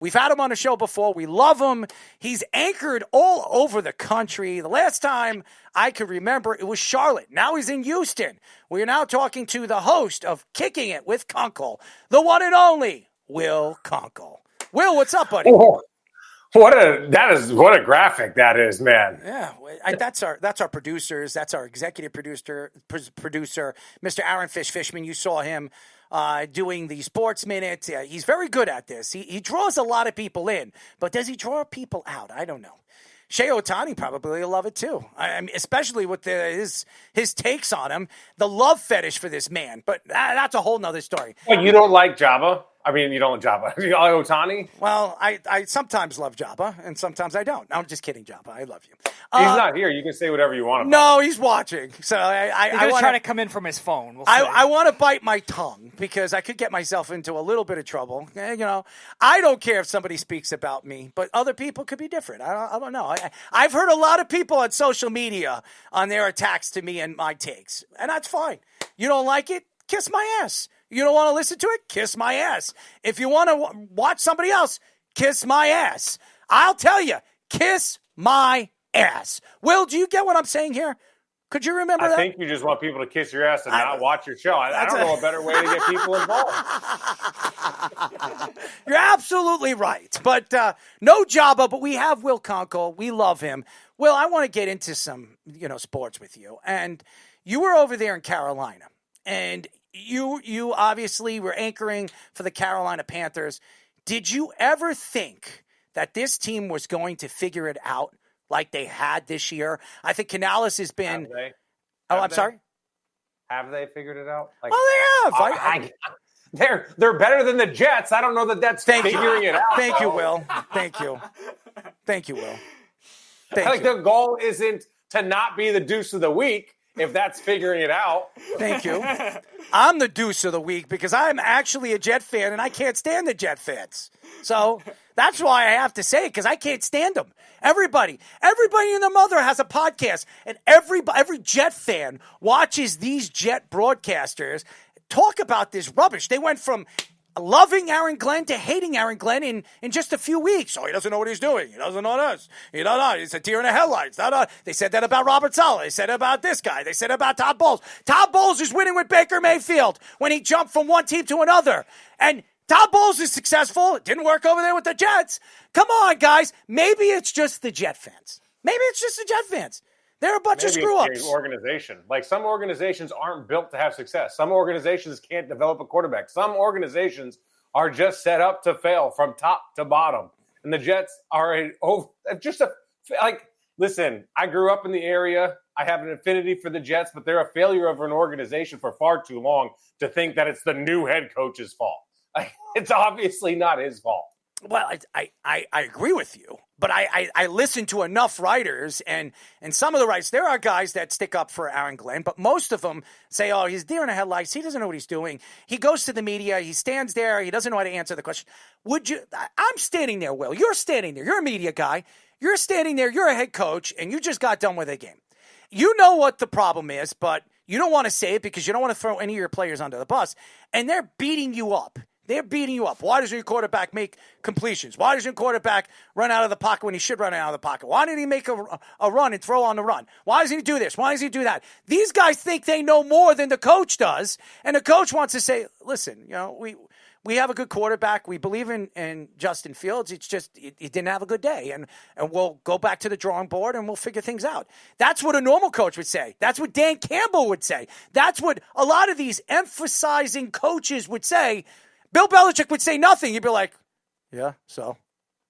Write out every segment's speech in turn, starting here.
We've had him on the show before. We love him. He's anchored all over the country. The last time I could remember, it was Charlotte. Now he's in Houston. We are now talking to the host of Kicking It with Kunkel, the one and only Will Kunkel. Will, what's up, buddy? Oh, what a graphic that is, man. Yeah, that's our producers. That's our executive producer, Mr. Aaron Fishman. You saw him doing the Sports Minute. He's very good at this. He draws a lot of people in, but does he draw people out? I don't know. 𝐬𝐿 Ohtani probably will love it too. I mean, especially with his takes on him, the love fetish for this man. But that's a whole nother story. Well, you don't like Joba? I mean, you don't like Joba. You like Ohtani? Well, I sometimes love Joba, and sometimes I don't. I'm just kidding, Joba. I love you. He's not here. You can say whatever you want about No, he's watching. So I was trying to come in from his phone. We'll I want to bite my tongue because I could get myself into a little bit of trouble. You know, I don't care if somebody speaks about me, but other people could be different. I don't know. I've heard a lot of people on social media on their attacks to me and my takes, and that's fine. You don't like it? Kiss my ass. You don't want to listen to it? Kiss my ass. If you want to watch somebody else, kiss my ass. I'll tell you, kiss my ass. Will, do you get what I'm saying here? Could you remember that? I think you just want people to kiss your ass and not watch your show. I don't know a better way to get people involved. You're absolutely right. But no Joba, but we have Will Kunkel. We love him. Will, I want to get into some, sports with you. And you were over there in Carolina. And you obviously were anchoring for the Carolina Panthers. Did you ever think that this team was going to figure it out like they had this year? I think Canales has been. Have they? I'm sorry. Have they figured it out? Well, they have. They're better than the Jets. I don't know that's figuring it out. Thank you, Will. Thank you, Will. The goal isn't to not be the deuce of the week. If that's figuring it out. Thank you. I'm the deuce of the week because I'm actually a Jet fan and I can't stand the Jet fans. So that's why I have to say it because I can't stand them. Everybody and their mother has a podcast and every Jet fan watches these Jet broadcasters talk about this rubbish. They went from loving Aaron Glenn to hating Aaron Glenn in just a few weeks. Oh, he doesn't know what he's doing. He doesn't know this. He don't know. He's a deer in the headlights. They said that about Robert Saleh. They said about this guy. They said about Todd Bowles. Todd Bowles is winning with Baker Mayfield when he jumped from one team to another. And Todd Bowles is successful. It didn't work over there with the Jets. Come on, guys. Maybe it's just the Jet fans. They're a bunch of screw-ups. Organization. Like some organizations aren't built to have success. Some organizations can't develop a quarterback. Some organizations are just set up to fail from top to bottom. And the Jets are listen, I grew up in the area. I have an affinity for the Jets, but they're a failure of an organization for far too long to think that it's the new head coach's fault. It's obviously not his fault. Well, I agree with you, but I listen to enough writers, and some of the writers, there are guys that stick up for Aaron Glenn, but most of them say, oh, he's deer in the headlights. He doesn't know what he's doing. He goes to the media. He stands there. He doesn't know how to answer the question. I'm standing there, Will. You're standing there. You're a media guy. You're standing there. You're a head coach, and you just got done with a game. You know what the problem is, but you don't want to say it because you don't want to throw any of your players under the bus, and they're beating you up. They're beating you up. Why doesn't your quarterback make completions? Why doesn't your quarterback run out of the pocket when he should run out of the pocket? Why didn't he make a run and throw on the run? Why doesn't he do this? Why doesn't he do that? These guys think they know more than the coach does, and the coach wants to say, listen, we have a good quarterback. We believe in Justin Fields. It's just he didn't have a good day, and we'll go back to the drawing board and we'll figure things out. That's what a normal coach would say. That's what Dan Campbell would say. That's what a lot of these emphasizing coaches would say. Bill Belichick would say nothing. You'd be like, yeah, so.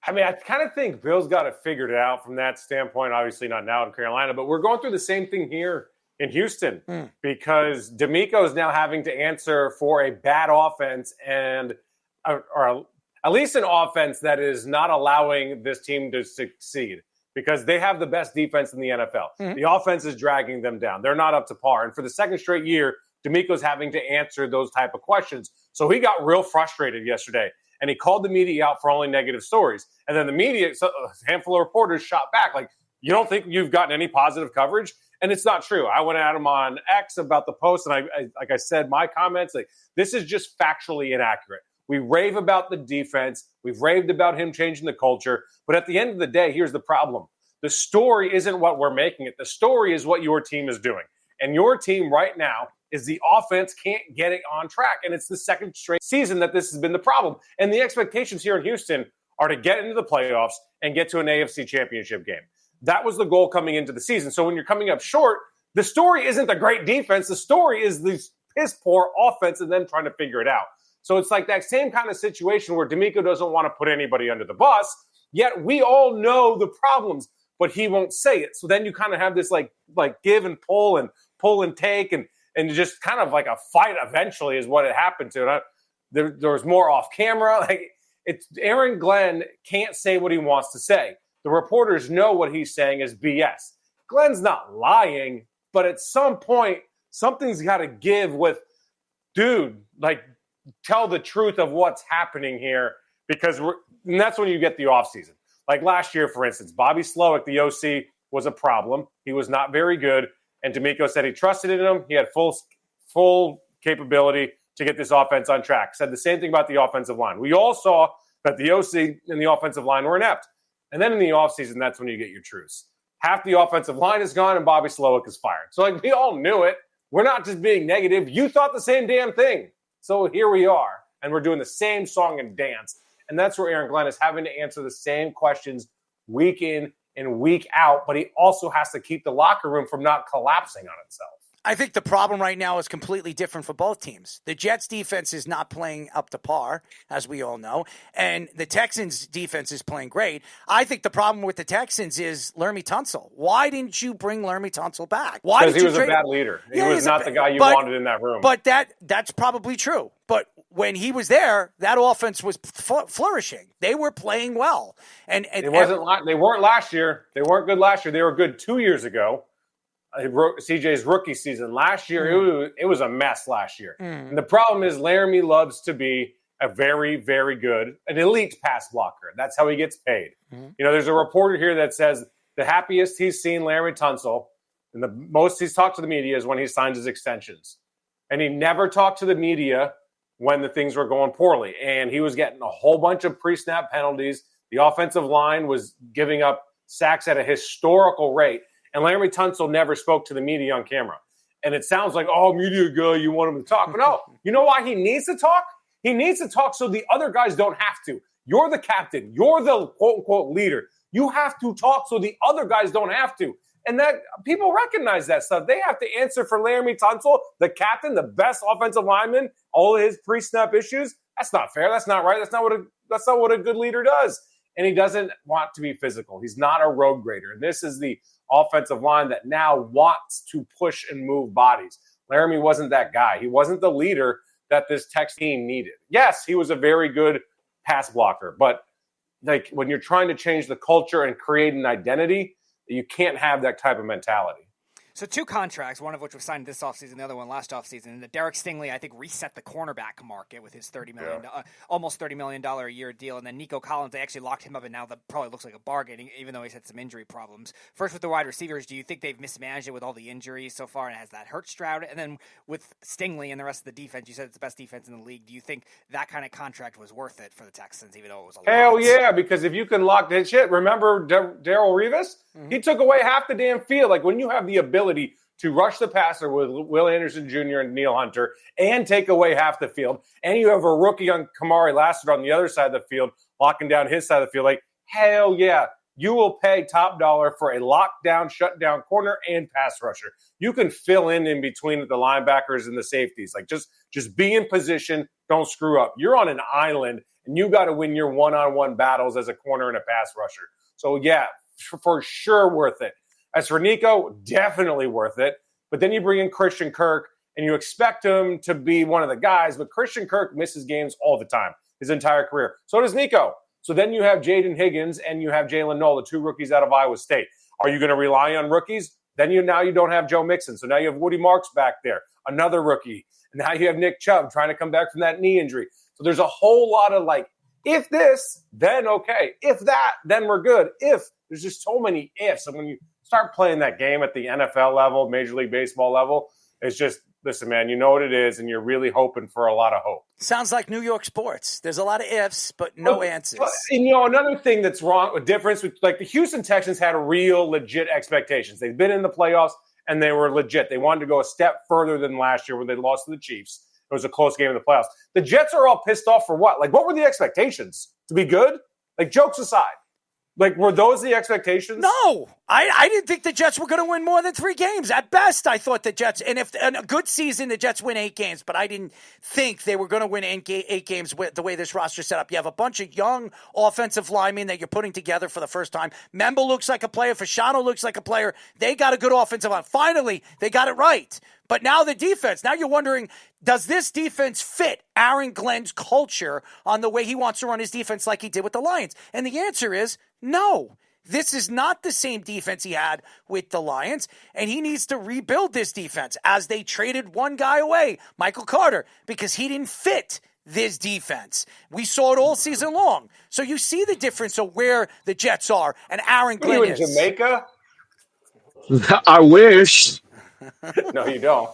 I mean, I kind of think Bill's got it figured out from that standpoint. Obviously not now in Carolina, but we're going through the same thing here in Houston because DeMeco is now having to answer for a bad offense or at least an offense that is not allowing this team to succeed because they have the best defense in the NFL. The offense is dragging them down. They're not up to par. And for the second straight year, DeMeco's having to answer those type of questions. So he got real frustrated yesterday, and he called the media out for only negative stories. And then the media, a handful of reporters shot back like, you don't think you've gotten any positive coverage? And it's not true. I went at him on X about the post, and I like I said, my comments, like, this is just factually inaccurate. We rave about the defense. We've raved about him changing the culture. But at the end of the day, here's the problem. The story isn't what we're making it. The story is what your team is doing. And your team right now is the offense can't get it on track. And it's the second straight season that this has been the problem. And the expectations here in Houston are to get into the playoffs and get to an AFC championship game. That was the goal coming into the season. So when you're coming up short, the story isn't the great defense. The story is the piss poor offense and then trying to figure it out. So it's like that same kind of situation where 𝐷eMeco doesn't want to put anybody under the bus, yet we all know the problems, but he won't say it. So then you kind of have this like give and pull and take and just kind of like a fight eventually is what it happened to. There was more off camera. Like Aaron Glenn can't say what he wants to say. The reporters know what he's saying is BS. Glenn's not lying, but at some point, something's got to give with, dude, like, tell the truth of what's happening here, because and that's when you get the offseason. Like last year, for instance, Bobby Slowik, the OC, was a problem. He was not very good, and 𝐷eMeco said he trusted in him. He had full capability to get this offense on track. Said the same thing about the offensive line. We all saw that the OC and the offensive line were inept. And then in the offseason, that's when you get your truths. Half the offensive line is gone, and Bobby Slowik is fired. So, like, we all knew it. We're not just being negative. You thought the same damn thing. So here we are, and we're doing the same song and dance. And that's where Aaron Glenn is having to answer the same questions week in and week out, but he also has to keep the locker room from not collapsing on itself. I think the problem right now is completely different for both teams. The Jets defense is not playing up to par, as we all know, and the Texans defense is playing great. I think the problem with the Texans is 𝐿aramie Tunsil. Why didn't you bring 𝐿aramie Tunsil back? Why? Because he was a bad leader. He was not the guy you wanted in that room. But that's probably true. But when he was there, that offense was flourishing. They were playing well. And they weren't last year. They weren't good last year. They were good 2 years ago. CJ's rookie season. Last year, it was a mess last year. And the problem is 𝐿aramie loves to be a very, very good, an elite pass blocker. That's how he gets paid. You know, there's a reporter here that says the happiest he's seen 𝐿aramie Tunsil and the most he's talked to the media is when he signs his extensions. And he never talked to the media when the things were going poorly. And he was getting a whole bunch of pre-snap penalties. The offensive line was giving up sacks at a historical rate. And 𝐿aramie Tunsil never spoke to the media on camera. And it sounds like, oh, media guy, you want him to talk. But no, you know why he needs to talk? He needs to talk so the other guys don't have to. You're the captain. You're the quote-unquote leader. You have to talk so the other guys don't have to. And that people recognize that stuff. They have to answer for 𝐿aramie Tunsil, the captain, the best offensive lineman, all of his pre-snap issues. That's not fair. That's not right. That's not what a good leader does. And he doesn't want to be physical. He's not a road grader. And this is the offensive line that now wants to push and move bodies. 𝐿aramie wasn't that guy. He wasn't the leader that this Tex team needed. Yes, he was a very good pass blocker, but like when you're trying to change the culture and create an identity, you can't have that type of mentality. So 2 contracts, one of which was signed this offseason, the other one last offseason. And the Derek Stingley, I think, reset the cornerback market with his almost $30 million a year deal. And then Nico Collins, they actually locked him up, and now that probably looks like a bargain, even though he's had some injury problems. First, with the wide receivers, do you think they've mismanaged it with all the injuries so far, and has that hurt Stroud? And then with Stingley and the rest of the defense, you said it's the best defense in the league. Do you think that kind of contract was worth it for the Texans, even though it was a lot? Hell yeah, because if you can lock that shit, remember Darrelle Revis? He took away half the damn field. Like when you have the ability to rush the passer with Will Anderson Jr. and Neil Hunter and take away half the field, and you have a rookie on Kamari Lassiter on the other side of the field, locking down his side of the field, like, hell yeah, you will pay top dollar for a lockdown, shutdown corner and pass rusher. You can fill in between the linebackers and the safeties. Like, just be in position, don't screw up. You're on an island, and you got to win your one-on-one battles as a corner and a pass rusher. So, yeah, for sure worth it. As for Nico, definitely worth it. But then you bring in Christian Kirk, and you expect him to be one of the guys, but Christian Kirk misses games all the time, his entire career. So does Nico. So then you have Jaden Higgins and you have Jalen Noel, the 2 rookies out of Iowa State. Are you going to rely on rookies? Then you don't have Joe Mixon. So now you have Woody Marks back there, another rookie. And now you have Nick Chubb trying to come back from that knee injury. So there's a whole lot of like, if this, then okay. If that, then we're good. If there's just so many ifs. And when you start playing that game at the NFL level, Major League Baseball level, it's just listen, man, you know what it is, and you're really hoping for a lot of hope. Sounds like New York sports. There's a lot of ifs, but no answers. And, another thing that's wrong, a difference with, like, the Houston Texans had real, legit expectations. They've been in the playoffs, and they were legit. They wanted to go a step further than last year when they lost to the Chiefs. It was a close game in the playoffs. The Jets are all pissed off for what? Like, what were the expectations? To be good? Like, jokes aside. Like, were those the expectations? No, I didn't think the Jets were going to win more than 3 games. At best, I thought the Jets, and if in a good season, the Jets win 8 games, but I didn't think they were going to win 8 games with the way this roster set up. You have a bunch of young offensive linemen that you're putting together for the first time. Memba looks like a player. Fasciano looks like a player. They got a good offensive line. Finally, they got it right. But now the defense, now you're wondering, does this defense fit Aaron Glenn's culture on the way he wants to run his defense like he did with the Lions? And the answer is no. This is not the same defense he had with the Lions, and he needs to rebuild this defense as they traded one guy away, Michael Carter, because he didn't fit this defense. We saw it all season long. So you see the difference of where the Jets are and Aaron Glenn in Jamaica? I wish. No, you don't.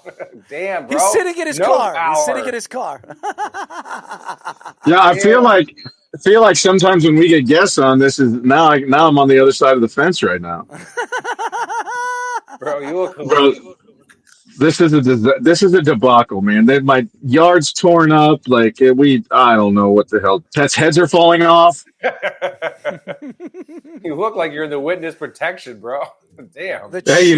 Damn, bro. He's sitting in his car. Power. He's sitting in his car. Yeah, I feel like sometimes when we get guests on, this is now I'm on the other side of the fence right now. Bro, you look Bro, this is a debacle, man. My yard's torn up. Like I don't know what the hell. Pets' heads are falling off. You look like you're in the witness protection, bro. Damn. Hey, you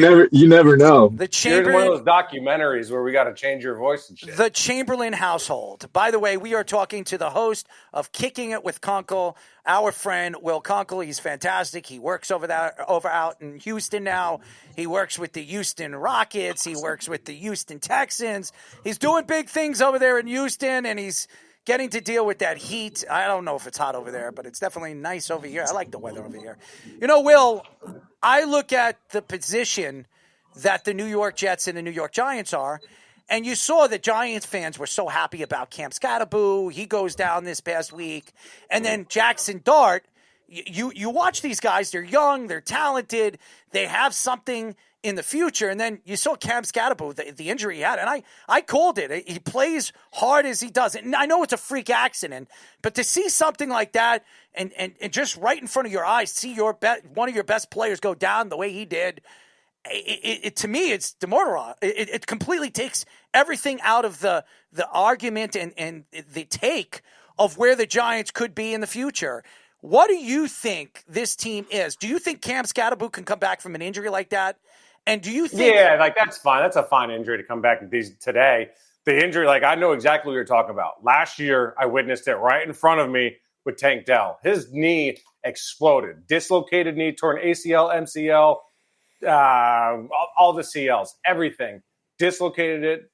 never know. You're in one of those documentaries where we got to change your voice and shit. The Chamberlain household. By the way, we are talking to the host of Kicking It with Kunkel, our friend Will Kunkel. He's fantastic. He works over out in Houston now. He works with the Houston Rockets. He works with the Houston Texans. He's doing big things over there in Houston, and he's getting to deal with that heat. I don't know if it's hot over there, but it's definitely nice over here. I like the weather over here. Will, I look at the position that the New York Jets and the New York Giants are, and you saw the Giants fans were so happy about 𝐃𝐨𝐧'𝐭. He goes down this past week. And then Jackson Dart, you watch these guys. They're young. They're talented. They have something in the future. And then you saw 𝐃𝐨𝐧'𝐭, the injury he had. And I called it. He plays hard as he does. And I know it's a freak accident, but to see something like that and just right in front of your eyes, see one of your best players go down the way he did, to me, it's demoralizing. It completely takes everything out of the argument and the take of where the Giants could be in the future. What do you think this team is? Do you think 𝐃𝐨𝐧'𝐭 can come back from an injury like that? And do you think... Yeah, that's fine. That's a fine injury to come back today. The injury, I know exactly what you're talking about. Last year, I witnessed it right in front of me with Tank Dell. His knee exploded. Dislocated knee, torn ACL, MCL, all the CLs, everything. Dislocated it,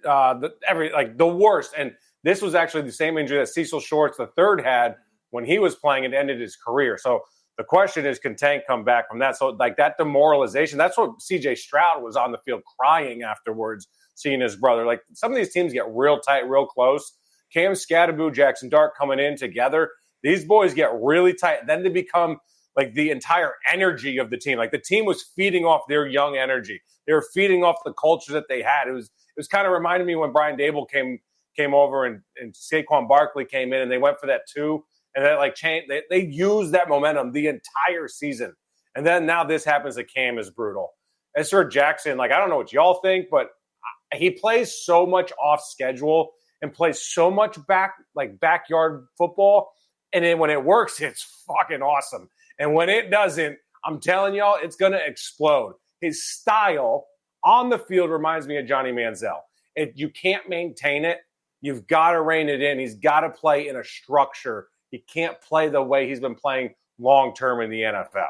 the worst. And this was actually the same injury that Cecil Shorts III had when he was playing and ended his career. So the question is, can Tank come back from that? So that demoralization, that's what CJ Stroud was on the field crying afterwards, seeing his brother. Some of these teams get real tight, real close. 𝐃𝐨𝐧'𝐭, Jackson Dart coming in together. These boys get really tight. Then they become the entire energy of the team. The team was feeding off their young energy. They were feeding off the culture that they had. It was kind of reminding me when Brian Dable came over and Saquon Barkley came in and they went for that 2. And that changed. They used that momentum the entire season. And then now this happens to Cam is brutal. As for Jackson, I don't know what y'all think, but he plays so much off schedule and plays so much backyard football. And then when it works, it's fucking awesome. And when it doesn't, I'm telling y'all, it's going to explode. His style on the field reminds me of Johnny Manziel. You can't maintain it. You've got to rein it in. He's got to play in a structure. He can't play the way he's been playing long-term in the NFL.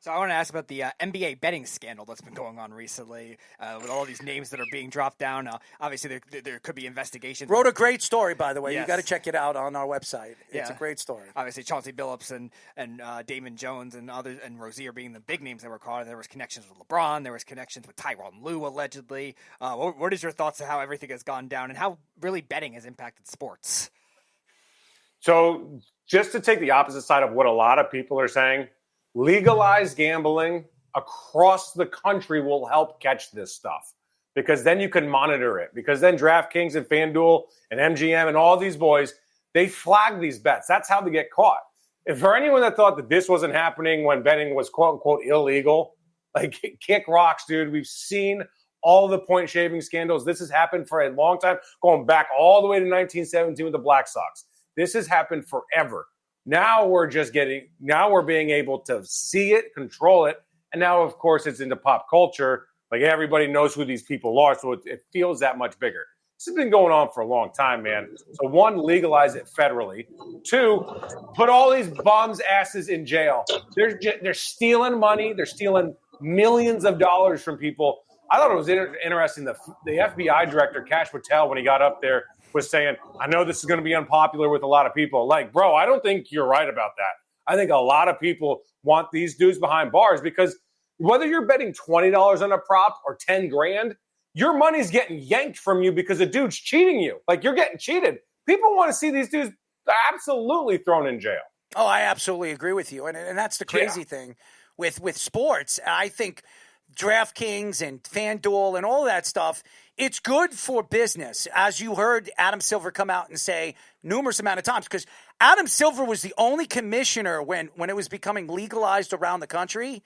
So I want to ask about the NBA betting scandal that's been going on recently with all these names that are being dropped down. Obviously, there could be investigations. Wrote a great story, by the way. Yes. You got to check it out on our website. It's a great story. Obviously, Chauncey Billups and Damon Jones and others and Rozier being the big names that were caught. There was connections with LeBron. There was connections with Tyronn Lue, allegedly. What is your thoughts on how everything has gone down and how really betting has impacted sports? So just to take the opposite side of what a lot of people are saying, legalized gambling across the country will help catch this stuff. because then you can monitor it. Because then DraftKings and FanDuel and MGM and all these boys, they flag these bets. That's how they get caught. If for anyone that thought that this wasn't happening when betting was quote unquote illegal, like kick rocks, dude. We've seen all the point shaving scandals. This has happened for a long time, going back all the way to 1917 with the Black Sox. This has happened forever. Now we're being able to see it, control it. And now, of course, it's into pop culture. Like everybody knows who these people are. So it feels that much bigger. This has been going on for a long time, man. So one, legalize it federally. Two, put all these bums' asses in jail. They're stealing money. They're stealing millions of dollars from people. I thought it was interesting. The FBI director, Kash Patel, when he got up there, was saying, I know this is going to be unpopular with a lot of people. Like, bro, I don't think you're right about that. I think a lot of people want these dudes behind bars because whether you're betting $20 on a prop or 10 grand, your money's getting yanked from you because a dude's cheating you. Like, you're getting cheated. People want to see these dudes absolutely thrown in jail. Oh, I absolutely agree with you. And that's the crazy thing with sports. I think DraftKings and FanDuel and all that stuff, it's good for business. As you heard Adam Silver come out and say numerous amount of times, because Adam Silver was the only commissioner when it was becoming legalized around the country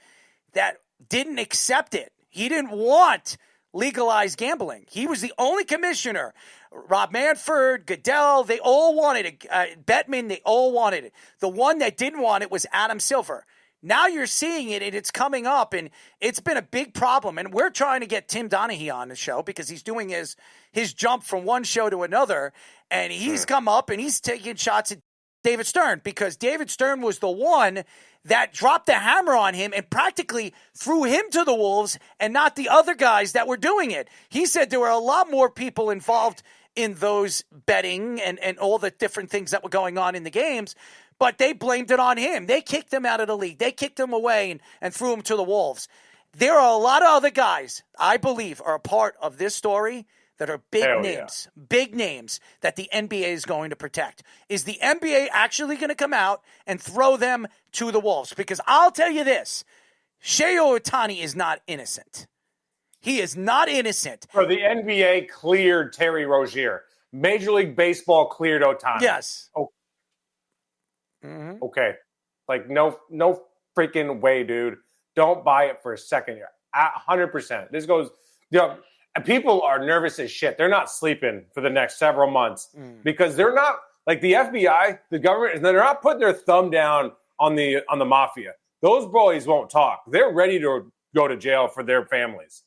that didn't accept it. He didn't want legalized gambling. He was the only commissioner. Rob Manfred, Goodell, they all wanted it. Bettman, they all wanted it. The one that didn't want it was Adam Silver. Now you're seeing it, and it's coming up, and it's been a big problem. And we're trying to get Tim Donaghy on the show because he's doing his jump from one show to another, and he's come up, and he's taking shots at David Stern because David Stern was the one that dropped the hammer on him and practically threw him to the wolves and not the other guys that were doing it. He said there were a lot more people involved in those betting and all the different things that were going on in the games, but they blamed it on him. They kicked him out of the league. They kicked him away and threw him to the wolves. There are a lot of other guys, I believe, are a part of this story that are big names that the NBA is going to protect. Is the NBA actually going to come out and throw them to the wolves? Because I'll tell you this, Shohei Ohtani is not innocent. He is not innocent. Bro, the NBA cleared Terry Rozier. Major League Baseball cleared Ohtani. Yes. Oh. Mm-hmm. Okay. Like, no freaking way, dude. Don't buy it for a second here. 100%. This goes, and people are nervous as shit. They're not sleeping for the next several months because they're not, like the FBI, the government, they're not putting their thumb down on the mafia. Those boys won't talk. They're ready to go to jail for their families.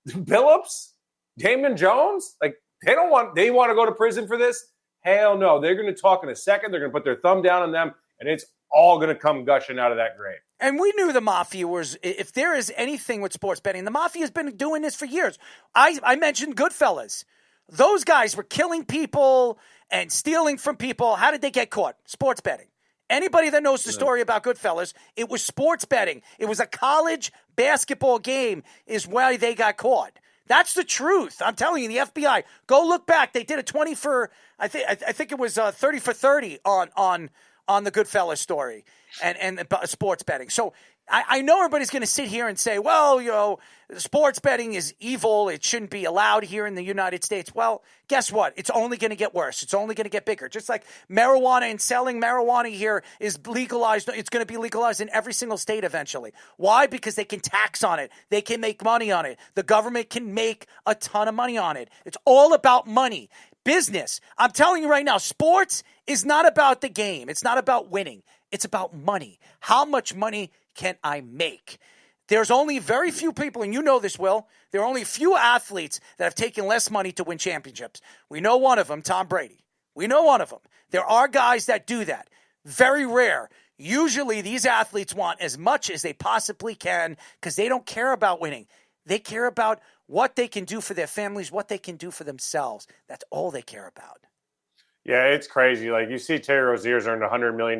Billups, Damon Jones, like they want to go to prison for this? Hell no. They're going to talk in a second. They're going to put their thumb down on them, and it's all going to come gushing out of that grave. And we knew the mafia was, if there is anything with sports betting, the mafia has been doing this for years. I mentioned Goodfellas. Those guys were killing people and stealing from people. How did they get caught? Sports betting. Anybody that knows the story about Goodfellas, it was sports betting. It was a college basketball game is why they got caught. That's the truth. I'm telling you, the FBI, go look back. They did a 20 for, I think it was 30 for 30 on the Goodfellas story and sports betting. So I know everybody's going to sit here and say, well, sports betting is evil. It shouldn't be allowed here in the United States. Well, guess what? It's only going to get worse. It's only going to get bigger. Just like marijuana and selling marijuana here is legalized. It's going to be legalized in every single state eventually. Why? Because they can tax on it. They can make money on it. The government can make a ton of money on it. It's all about money. Business. I'm telling you right now, sports is not about the game. It's not about winning. It's about money. How much money can I make? There's only very few people, and you know this, Will. There are only a few athletes that have taken less money to win championships. We know one of them, Tom Brady. We know one of them. There are guys that do that. Very rare. Usually these athletes want as much as they possibly can because they don't care about winning. They care about what they can do for their families, what they can do for themselves. That's all they care about. Yeah, it's crazy. Like, you see Terry Rozier's earned $100 million.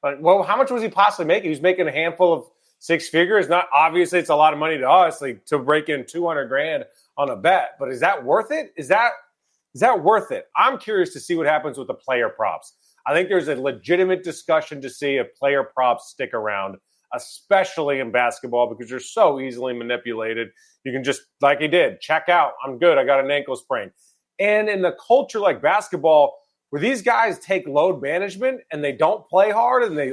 Like, well, how much was he possibly making? He was making a handful of six figures. Not obviously, it's a lot of money to us, like to break in $200,000 on a bet. But is that worth it? Is that worth it? I'm curious to see what happens with the player props. I think there's a legitimate discussion to see if player props stick around especially in basketball, because you're so easily manipulated. You can just, like he did, check out. I'm good. I got an ankle sprain. And in the culture like basketball, where these guys take load management and they don't play hard and they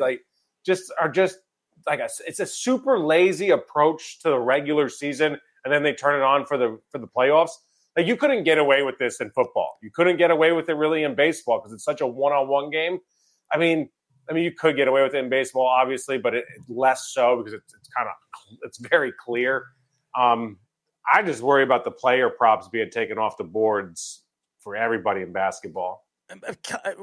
it's a super lazy approach to the regular season, and then they turn it on for the playoffs. Like, you couldn't get away with this in football. You couldn't get away with it really in baseball because it's such a one-on-one game. I mean, you could get away with it in baseball, obviously, but it's less so because it's very clear. I just worry about the player props being taken off the boards for everybody in basketball.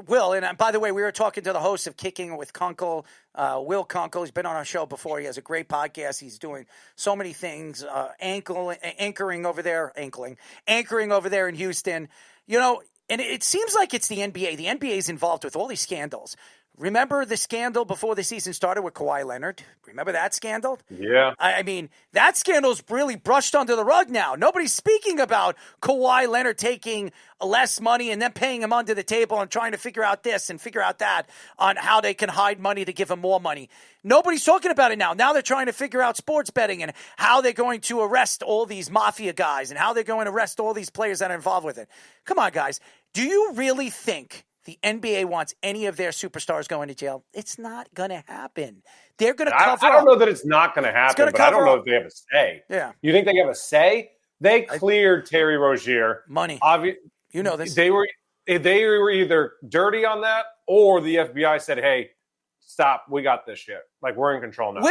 Will, and by the way, we were talking to the host of Kicking with Kunkel, Will Kunkel. He's been on our show before. He has a great podcast. He's doing so many things, anchoring over there in Houston. And it seems like it's the NBA. The NBA is involved with all these scandals. Remember the scandal before the season started with Kawhi Leonard? Remember that scandal? Yeah. I mean, that scandal's really brushed under the rug now. Nobody's speaking about Kawhi Leonard taking less money and then paying him under the table and trying to figure out this and figure out that on how they can hide money to give him more money. Nobody's talking about it now. Now they're trying to figure out sports betting and how they're going to arrest all these mafia guys and how they're going to arrest all these players that are involved with it. Come on, guys. Do you really think the NBA wants any of their superstars going to jail? It's not going to happen. They're going to cover I don't know that it's not going to happen, but I don't know if they have a say. Yeah. You think they have a say? They cleared Terry Rozier. Money. You know this. They were either dirty on that, or the FBI said, hey, stop. We got this shit. Like, we're in control now.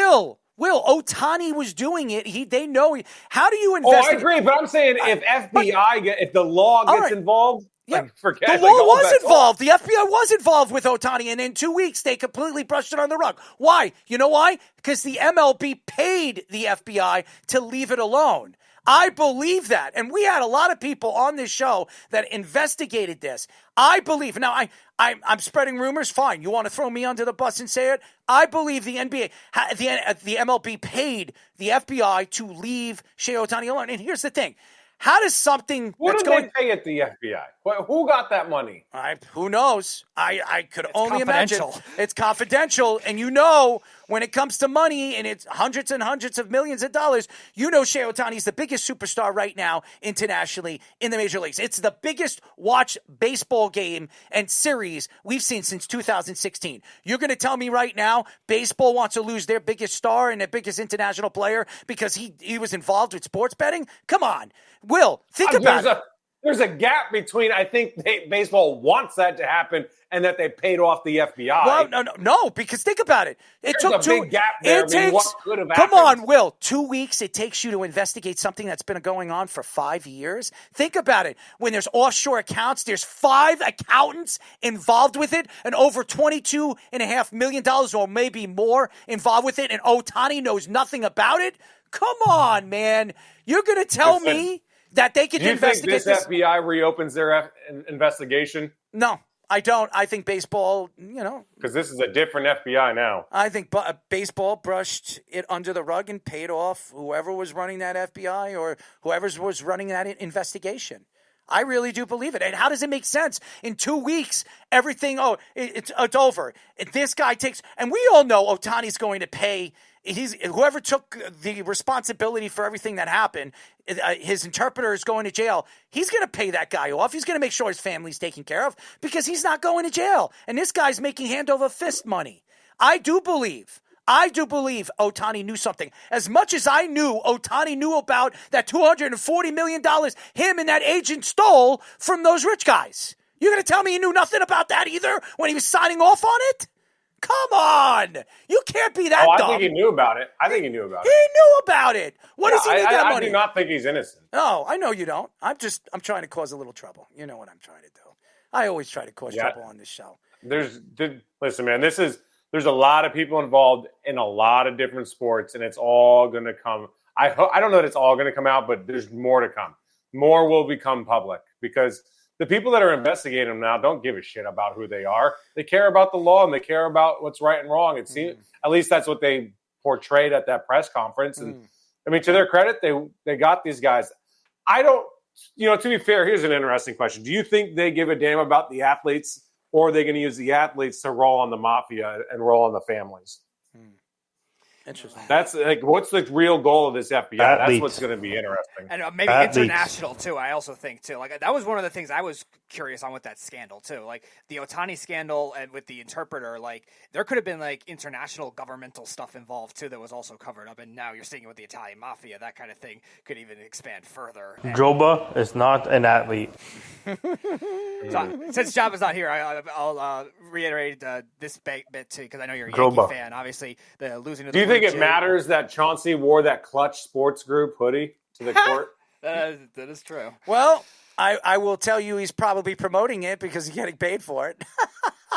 Will, Ohtani was doing it. They know. How do you investigate? I agree, but I'm saying if the law gets involved, yeah, forget the law was involved. The FBI was involved with Ohtani, and in 2 weeks, they completely brushed it on the rug. Why? You know why? Because the MLB paid the FBI to leave it alone. I believe that. And we had a lot of people on this show that investigated this. I believe. Now, I'm spreading rumors. Fine. You want to throw me under the bus and say it? I believe the NBA, the MLB paid the FBI to leave Shohei Ohtani alone. And here's the thing. How does something they pay at the FBI? Who got that money? Who knows? I could only imagine. It's confidential. And when it comes to money and it's hundreds and hundreds of millions of dollars, Shohei Ohtani is the biggest superstar right now internationally in the major leagues. It's the biggest watched baseball game and series we've seen since 2016. You're going to tell me right now baseball wants to lose their biggest star and their biggest international player because he was involved with sports betting? Come on. Will, think about it. There's a gap between, I think, baseball wants that to happen and that they paid off the FBI. Well, no, because think about it. There's a big gap there. What could have happened? Come on, Will. 2 weeks it takes you to investigate something that's been going on for 5 years. Think about it. When there's offshore accounts, there's 5 accountants involved with it and over $22.5 million or maybe more involved with it, and Ohtani knows nothing about it? Come on, man. You're going to tell me that they can investigate this? Do you think this FBI reopens their investigation? No, I don't. I think baseball, because this is a different FBI now. I think baseball brushed it under the rug and paid off whoever was running that FBI or whoever was running that investigation. I really do believe it. And how does it make sense? In 2 weeks, everything, it's over. This guy takes, and we all know Ohtani's going to pay. Whoever took the responsibility for everything that happened, his interpreter is going to jail. He's going to pay that guy off. He's going to make sure his family's taken care of because he's not going to jail. And this guy's making hand over fist money. I do believe Ohtani knew something. As much as I knew Ohtani knew about that $240 million him and that agent stole from those rich guys. You're going to tell me he knew nothing about that either when he was signing off on it? Come on. You can't be that dumb. I think he knew about it. He knew about it. What does he need that money? I do not think he's innocent. No, I know you don't. I'm trying to cause a little trouble. You know what I'm trying to do. I always try to cause trouble on this show. Listen, man, there's a lot of people involved in a lot of different sports, and it's all going to come. I don't know that it's all going to come out, but there's more to come. More will become public because the people that are investigating them now don't give a shit about who they are. They care about the law and they care about what's right and wrong. It seems, at least that's what they portrayed at that press conference. And I mean, to their credit, they got these guys. I don't, to be fair, here's an interesting question. Do you think they give a damn about the athletes, or are they going to use the athletes to roll on the mafia and roll on the families? Interesting. That's like, what's the real goal of this FBI? That's Athletes. what's going to be interesting. And maybe international too. I also think too. Like that was one of the things I was curious on with that scandal too. Like the Ohtani scandal and with the interpreter. Like there could have been like international governmental stuff involved too that was also covered up. And now you're seeing it with the Italian mafia. That kind of thing could even expand further. Joba is not an athlete. So, since Joba's not here, I'll reiterate this bit too because I know you're a Joba. Yankee fan. Obviously, the losing to the Do you Blue think it Jays- matters that Chauncey wore that Clutch Sports Group hoodie to the court? That is true. Well, I will tell you he's probably promoting it because he's getting paid for it.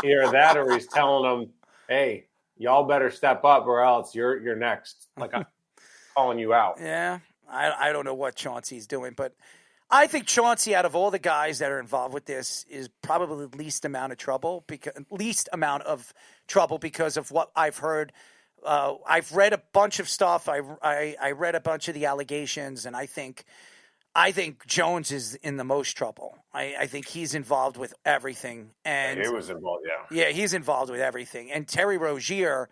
Either that or he's telling them, hey, y'all better step up or else you're next. Like, I'm calling you out. Yeah, I don't know what Chauncey's doing, but I think Chauncey, out of all the guys that are involved with this, is probably the least amount of trouble because of what I've heard. I've read a bunch of stuff. I read a bunch of the allegations, and I think Jones is in the most trouble. I think he's involved with everything, and It was involved, yeah, he's involved with everything. And Terry Rozier,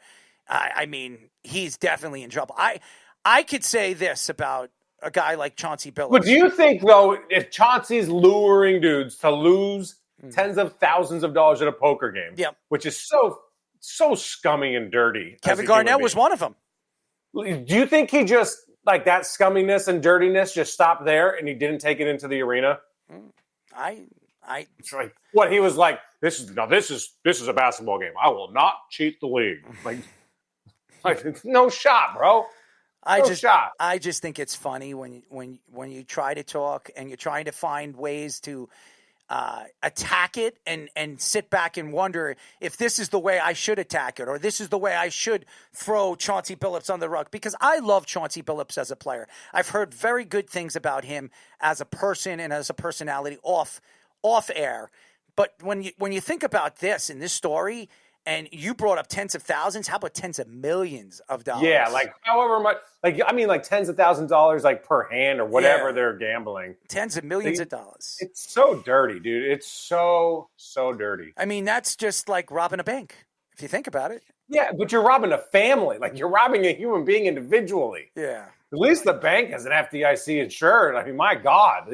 I mean, he's definitely in trouble. I could say this about a guy like Chauncey Billups. But do you think, though, if Chauncey's luring dudes to lose tens of thousands of dollars at a poker game, Yep. which is so scummy and dirty. Kevin Garnett was one of them. Do you think he just, like, that scumminess and dirtiness just stopped there and he didn't take it into the arena? It's like, what he was like, this is a basketball game. I will not cheat the league. Like no shot, bro. I just think it's funny when you try to talk and you're trying to find ways to attack it and sit back and wonder if this is the way I should attack it or this is the way I should throw Chauncey Billups on the rug, because I love Chauncey Billups as a player. I've heard very good things about him as a person and as a personality off air. But when you think about this in this story, and you brought up tens of thousands, how about tens of millions of dollars? Yeah, like however much, like tens of thousands of dollars, like per hand or whatever they're gambling. Tens of millions of dollars. It's so dirty, dude. It's so dirty. I mean, that's just like robbing a bank, if you think about it. Yeah, but you're robbing a family. Like, you're robbing a human being individually. Yeah. At least the bank has an FDIC insured. I mean, my God.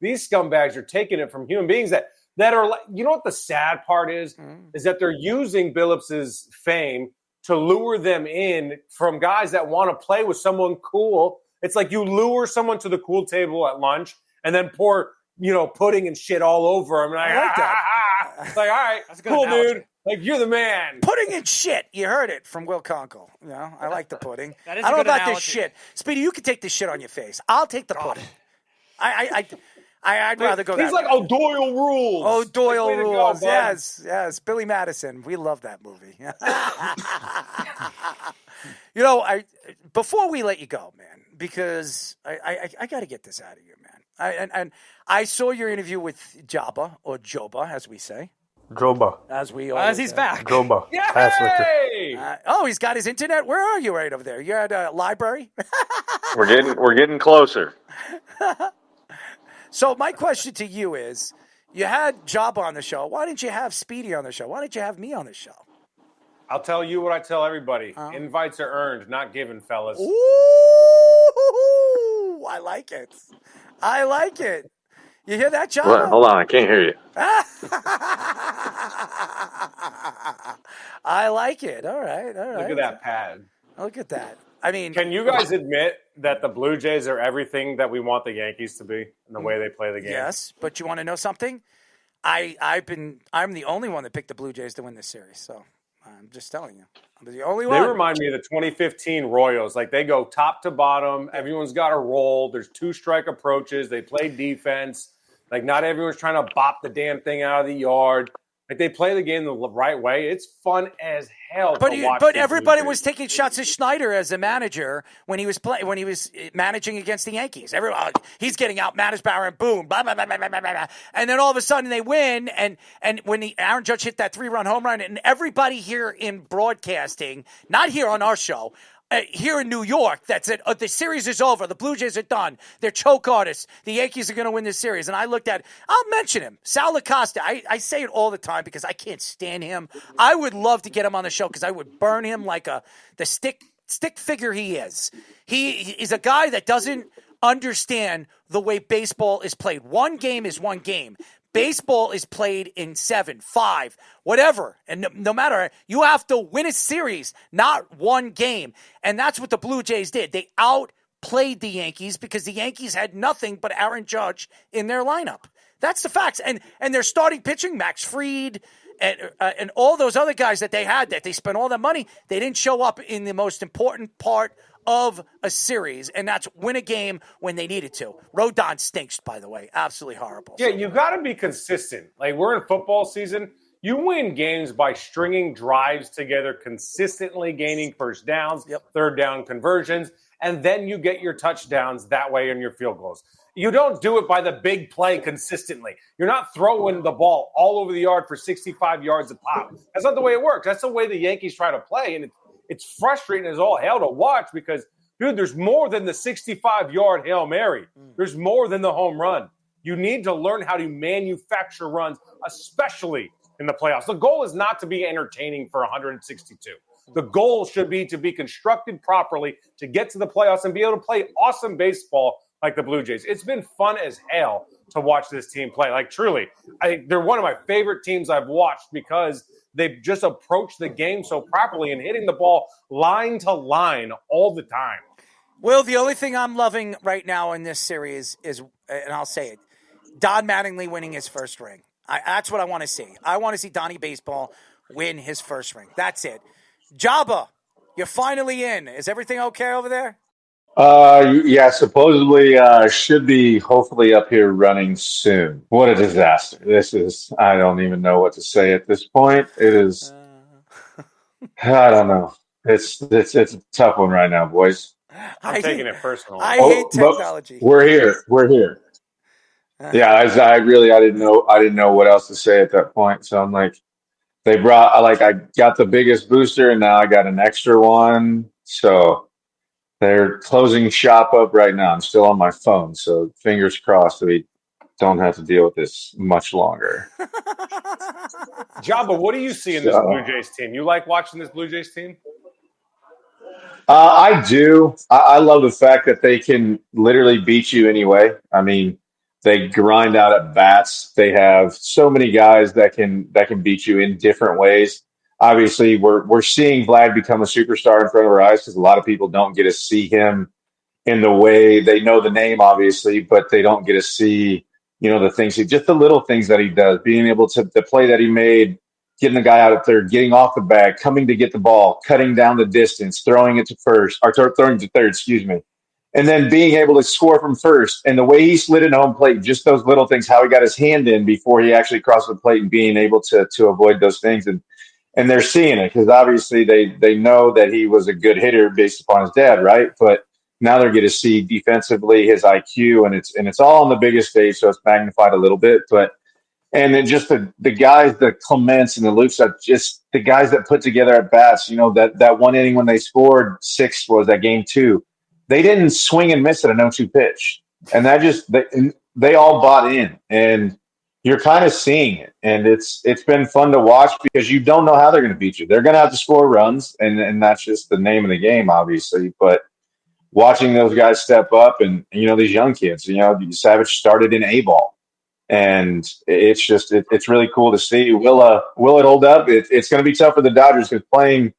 These scumbags are taking it from human beings that are like, you know what the sad part is that they're using Billups's fame to lure them in from guys that want to play with someone cool. It's like you lure someone to the cool table at lunch and then pour, pudding and shit all over them. I like that. It's like, all right, cool, analogy. dude. Like, you're the man. Pudding and shit. You heard it from Will Kunkel. I like the pudding. That is I a don't know good about this analogy. shit. Speedy, you can take this shit on your face. I'll take the pudding. I'd rather go that He's like, way. oh, Doyle rules. Oh, Doyle Like, way to go, rules. bud. Yes. Billy Madison. We love that movie. Before we let you go, man, because I got to get this out of you, man. And I saw your interview with Joba, as we say. Joba. As he's back. Joba. Yay! He's got his internet. Where are you right over there? You're at a library? We're getting closer. So my question to you is, you had Joba on the show. Why didn't you have Speedy on the show? Why didn't you have me on the show? I'll tell you what I tell everybody. Invites are earned, not given, fellas. Ooh, I like it. You hear that, Joba? What? Hold on, I can't hear you. I like it. All right. Look at that pad. Look at that. I mean, Can you guys admit that the Blue Jays are everything that we want the Yankees to be in the way they play the game? yes, but you want to know something? I'm the only one that picked the Blue Jays to win this series, so I'm just telling you. I'm the only one. They remind me of the 2015 Royals. Like, they go top to bottom. Everyone's got a role. There's 2-strike approaches. They play defense. Like, not everyone's trying to bop the damn thing out of the yard. Like, they play the game the right way. It's fun as hell to watch. But these everybody Blue was Jays. taking shots at Schneider as a manager when he was managing against the Yankees. Everyone, he's getting out managed by Aaron Boone, blah, blah, blah, blah, blah, blah, blah. And then all of a sudden they win, and when Aaron Judge hit that 3-run home run, and everybody here in broadcasting, not here on our show, here in New York, that said, the series is over. The Blue Jays are done. They're choke artists. The Yankees are going to win this series. And I looked at, I'll mention him, Sal Acosta. I say it all the time because I can't stand him. I would love to get him on the show because I would burn him like the stick stick figure he is. He is a guy that doesn't understand the way baseball is played. One game is one game. Baseball is played in 7, 5, whatever. And no matter, you have to win a series, not one game. And that's what the Blue Jays did. They outplayed the Yankees because the Yankees had nothing but Aaron Judge in their lineup. That's the facts. And they're starting pitching, Max Fried, and all those other guys that they had that they spent all that money, they didn't show up in the most important part of a series, and that's win a game when they needed to. Rodon stinks, by the way. Absolutely horrible. Yeah, you got to be consistent. Like, we're in football season. You win games by stringing drives together, consistently gaining first downs, third down conversions, and then you get your touchdowns that way and your field goals. You don't do it by the big play consistently. You're not throwing the ball all over the yard for 65 yards a pop. That's not the way it works. That's the way the Yankees try to play, and it's frustrating as all hell to watch because, dude, there's more than the 65-yard Hail Mary. There's more than the home run. You need to learn how to manufacture runs, especially in the playoffs. The goal is not to be entertaining for 162. The goal should be to be constructed properly to get to the playoffs and be able to play awesome baseball like the Blue Jays. It's been fun as hell to watch this team play. Like, truly, they're one of my favorite teams I've watched because they've just approached the game so properly and hitting the ball line to line all the time. Will, the only thing I'm loving right now in this series is, and I'll say it, Don Mattingly winning his first ring. That's what I want to see. I want to see Donnie Baseball win his first ring. That's it. Joba, you're finally in. Is everything okay over there? Yeah, supposedly should be hopefully up here running soon. What a disaster. This is, I don't even know what to say at this point. It is, I don't know. It's a tough one right now, boys. I'm taking it personally. I hate technology. We're here. Yeah, I didn't know what else to say at that point. So I'm like, I got the biggest booster and now I got an extra one. So they're closing shop up right now. I'm still on my phone, so fingers crossed we don't have to deal with this much longer. Joba, what do you see in this Blue Jays team? You like watching this Blue Jays team? I do. I love the fact that they can literally beat you anyway. I mean, they grind out at bats. They have so many guys that can beat you in different ways. Obviously, we're seeing Vlad become a superstar in front of our eyes because a lot of people don't get to see him in the way they know the name, obviously, but they don't get to see, the things, just the little things that he does, being able to the play that he made, getting the guy out of there, getting off the bag, coming to get the ball, cutting down the distance, throwing it to first, or throwing to third, and then being able to score from first. And the way he slid in home plate, just those little things, how he got his hand in before he actually crossed the plate and being able to avoid those things. And they're seeing it because obviously they know that he was a good hitter based upon his dad, right? But now they're going to see defensively his IQ, and it's all on the biggest stage, so it's magnified a little bit. And then just the guys, the Clements and the Lukes, just the guys that put together at bats. That one inning when they scored 6 was that game 2. They didn't swing and miss at a 0-2 pitch, and that just they all bought in, and you're kind of seeing it, and it's been fun to watch because you don't know how they're going to beat you. They're going to have to score runs, and that's just the name of the game, obviously. But watching those guys step up, and these young kids, Savage started in A-ball, and it's really cool to see. Will it hold up? It's going to be tough for the Dodgers because playing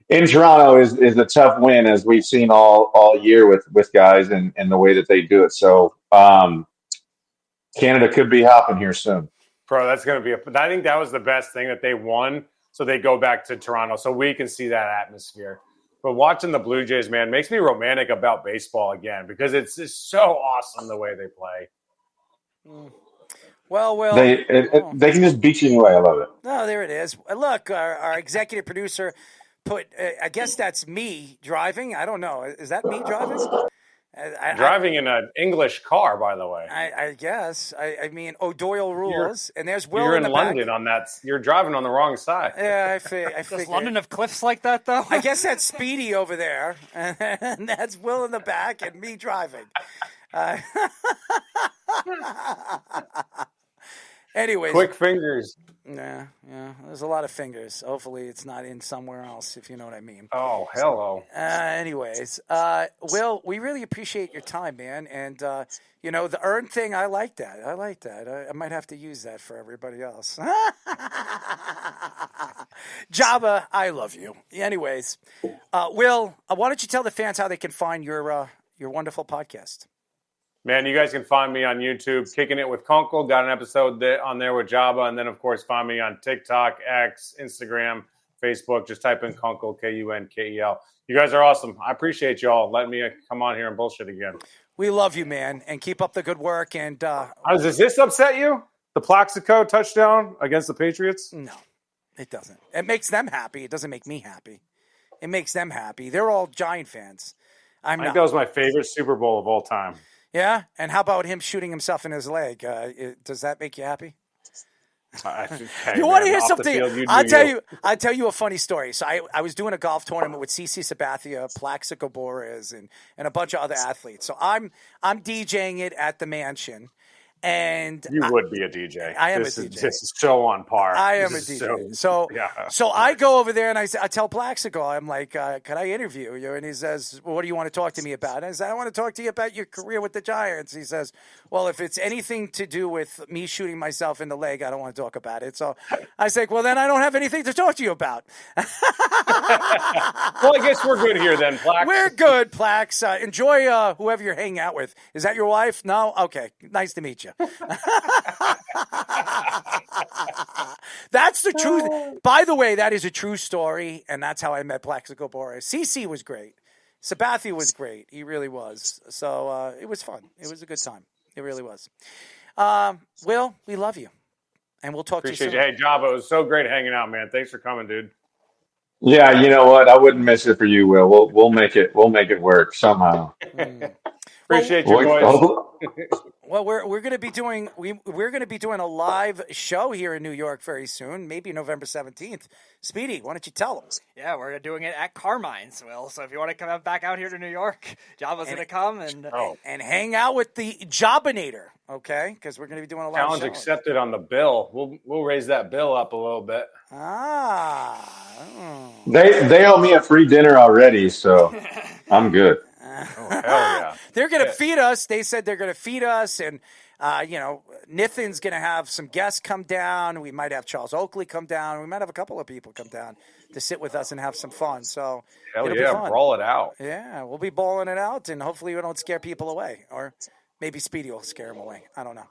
in Toronto is a tough win, as we've seen all year with guys and the way that they do it. So. Canada could be hopping here soon. Bro, that's going to be I think that was the best thing that they won, so they go back to Toronto so we can see that atmosphere. But watching the Blue Jays, man, makes me romantic about baseball again because it's just so awesome the way they play. Well, they can just beat you anyway. I love it. No, there it is. Look, our executive producer put, I guess that's me driving. I don't know. Is that me driving? Driving in an English car, by the way. I guess. I mean, O'Doyle rules, and there's Will You're in the London back. on that. You're driving on the wrong side. Yeah, I figured. Does London have cliffs like that, though? I guess that's Speedy over there, and that's Will in the back, and me driving. Anyways. Quick fingers. Yeah. There's a lot of fingers. Hopefully, it's not in somewhere else, if you know what I mean. Oh, hello. Anyways, Will, we really appreciate your time, man. And, the earn thing, I like that. I might have to use that for everybody else. Joba, I love you. Anyways, Will, why don't you tell the fans how they can find your wonderful podcast? Man, you guys can find me on YouTube, Kicking It with 𝐿𝐵𝐿. Got an episode on there with Joba. And then, of course, find me on TikTok, X, Instagram, Facebook. Just type in 𝐿𝐵𝐿, 𝐾UNKEL. You guys are awesome. I appreciate y'all letting me come on here and bullshit again. We love you, man, and keep up the good work. And does this upset you? The 𝐿𝐵𝐿 touchdown against the Patriots? No, it doesn't. It makes them happy. It doesn't make me happy. It makes them happy. They're all Giant fans. I think that was my favorite Super Bowl of all time. Yeah? And how about him shooting himself in his leg? Does that make you happy? You want to hear something? I'll tell you a funny story. So I was doing a golf tournament with 𝐃𝐶 𝐵𝐿𝐵𝐿, and a bunch of other athletes. So I'm DJing it at the mansion. And you would be a DJ. I am a DJ. This is so on par. I am a DJ. So I go over there and I tell 𝐿𝐵𝐿, I'm like, can I interview you? And he says, well, what do you want to talk to me about? And I said, I want to talk to you about your career with the Giants. He says, well, if it's anything to do with me shooting myself in the leg, I don't want to talk about it. So I say, well, then I don't have anything to talk to you about. Well, I guess we're good here then, Plax. We're good, Plax. Enjoy whoever you're hanging out with. Is that your wife? No? Okay. Nice to meet you. That's the truth. By the way, that is a true story, and that's how I met Plaxico Boris. CC was great. Sabathia was great. He really was. So it was fun. It was a good time. It really was. Will, we love you, and we'll talk to you soon. Hey, Joba, it was so great hanging out, man. Thanks for coming, dude. Yeah, you know what? I wouldn't miss it for you, Will. We'll make it work somehow. Appreciate you, boys. Well, we're going to be doing a live show here in New York very soon, maybe November 17th. Speedy, why don't you tell them? Yeah, we're doing it at Carmine's, Will. So if you want to come back out here to New York, Joba's going to come and hang out with the Jobinator, okay? Because we're going to be doing a live show. Challenge accepted on the bill. We'll raise that bill up a little bit. They owe me a free dinner already, so I'm good. Oh, hell yeah. They're going to feed us. They said they're going to feed us. And, Nithin's going to have some guests come down. We might have Charles Oakley come down. We might have a couple of people come down to sit with us and have some fun. So, hell yeah, brawl it out. Yeah, we'll be balling it out. And hopefully we don't scare people away. Or maybe Speedy will scare them away. I don't know.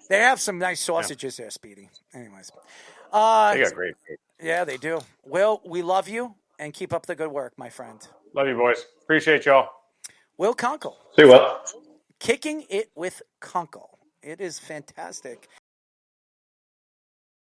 They have some nice sausages there, Speedy. Anyways. They got great food. Yeah, they do. Will, we love you. And keep up the good work, my friend. Love you, boys. Appreciate y'all. Will Kunkel. See you, Will. Kicking It with 𝐿𝐵𝐿. It is fantastic.